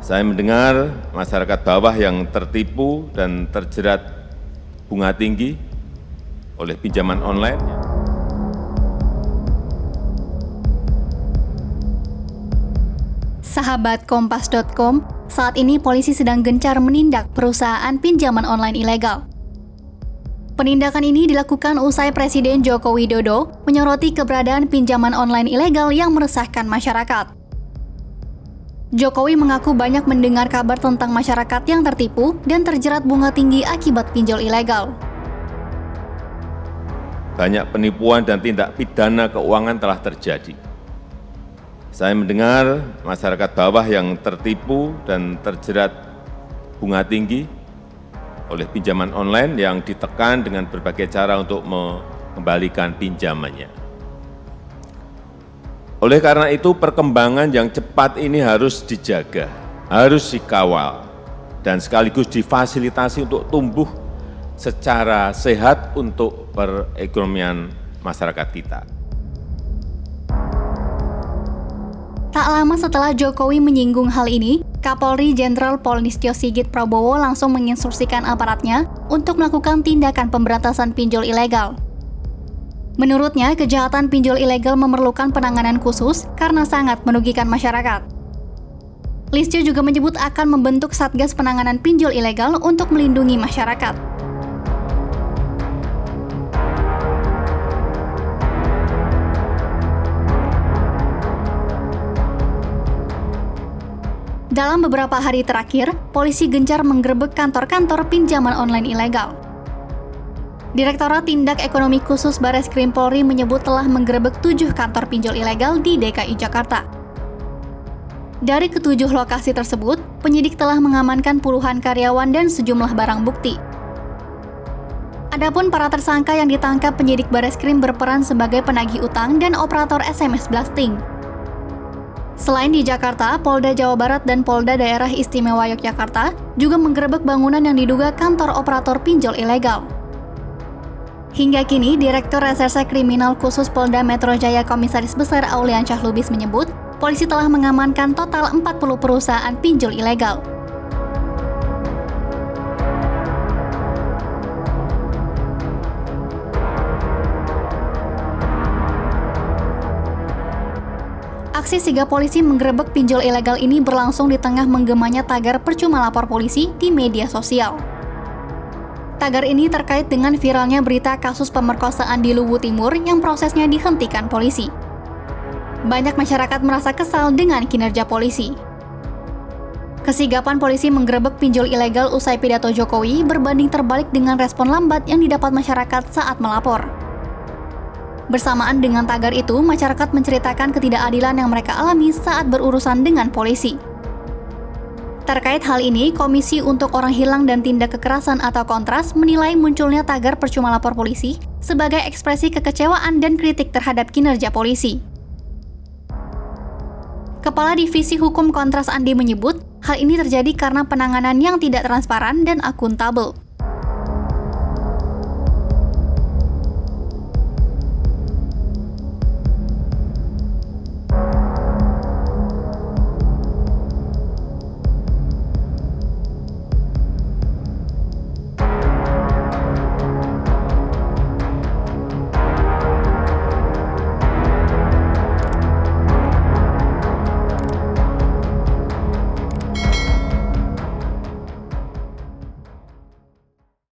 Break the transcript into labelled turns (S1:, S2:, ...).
S1: Saya mendengar masyarakat bawah yang tertipu dan terjerat bunga tinggi oleh pinjaman online.
S2: Sahabat Kompas.com, saat ini polisi sedang gencar menindak perusahaan pinjaman online ilegal. Penindakan ini dilakukan usai Presiden Joko Widodo menyoroti keberadaan pinjaman online ilegal yang meresahkan masyarakat. Jokowi mengaku banyak mendengar kabar tentang masyarakat yang tertipu dan terjerat bunga tinggi akibat pinjol ilegal.
S1: Banyak penipuan dan tindak pidana keuangan telah terjadi. Saya mendengar masyarakat bawah yang tertipu dan terjerat bunga tinggi oleh pinjaman online yang ditekan dengan berbagai cara untuk mengembalikan pinjamannya. Oleh karena itu, perkembangan yang cepat ini harus dijaga, harus dikawal, dan sekaligus difasilitasi untuk tumbuh secara sehat untuk perekonomian masyarakat kita.
S2: Tak lama setelah Jokowi menyinggung hal ini, Kapolri Jenderal Polistio Sigit Prabowo langsung menginstruksikan aparatnya untuk melakukan tindakan pemberantasan pinjol ilegal. Menurutnya, kejahatan pinjol ilegal memerlukan penanganan khusus karena sangat merugikan masyarakat. Listio juga menyebut akan membentuk Satgas Penanganan Pinjol Ilegal untuk melindungi masyarakat. Dalam beberapa hari terakhir, polisi gencar menggerebek kantor-kantor pinjaman online ilegal. Direktorat Tindak Ekonomi Khusus Bareskrim Polri menyebut telah menggerebek 7 kantor pinjol ilegal di DKI Jakarta. Dari ke-7 lokasi tersebut, penyidik telah mengamankan puluhan karyawan dan sejumlah barang bukti. Adapun para tersangka yang ditangkap penyidik Bareskrim berperan sebagai penagih utang dan operator SMS blasting. Selain di Jakarta, Polda Jawa Barat dan Polda Daerah Istimewa Yogyakarta juga menggerebek bangunan yang diduga kantor operator pinjol ilegal. Hingga kini, Direktur Reserse Kriminal Khusus Polda Metro Jaya Komisaris Besar Aulian Syah Lubis menyebut, polisi telah mengamankan total 40 perusahaan pinjol ilegal. Aksi sigap polisi menggerebek pinjol ilegal ini berlangsung di tengah menggemanya tagar percuma lapor polisi di media sosial. Tagar ini terkait dengan viralnya berita kasus pemerkosaan di Luwu Timur yang prosesnya dihentikan polisi. Banyak masyarakat merasa kesal dengan kinerja polisi. Kesigapan polisi menggerebek pinjol ilegal usai pidato Jokowi berbanding terbalik dengan respon lambat yang didapat masyarakat saat melapor. Bersamaan dengan tagar itu, masyarakat menceritakan ketidakadilan yang mereka alami saat berurusan dengan polisi. Terkait hal ini, Komisi untuk Orang Hilang dan Tindak Kekerasan atau Kontras menilai munculnya tagar percuma lapor polisi sebagai ekspresi kekecewaan dan kritik terhadap kinerja polisi. Kepala Divisi Hukum Kontras Andi menyebut, hal ini terjadi karena penanganan yang tidak transparan dan akuntabel.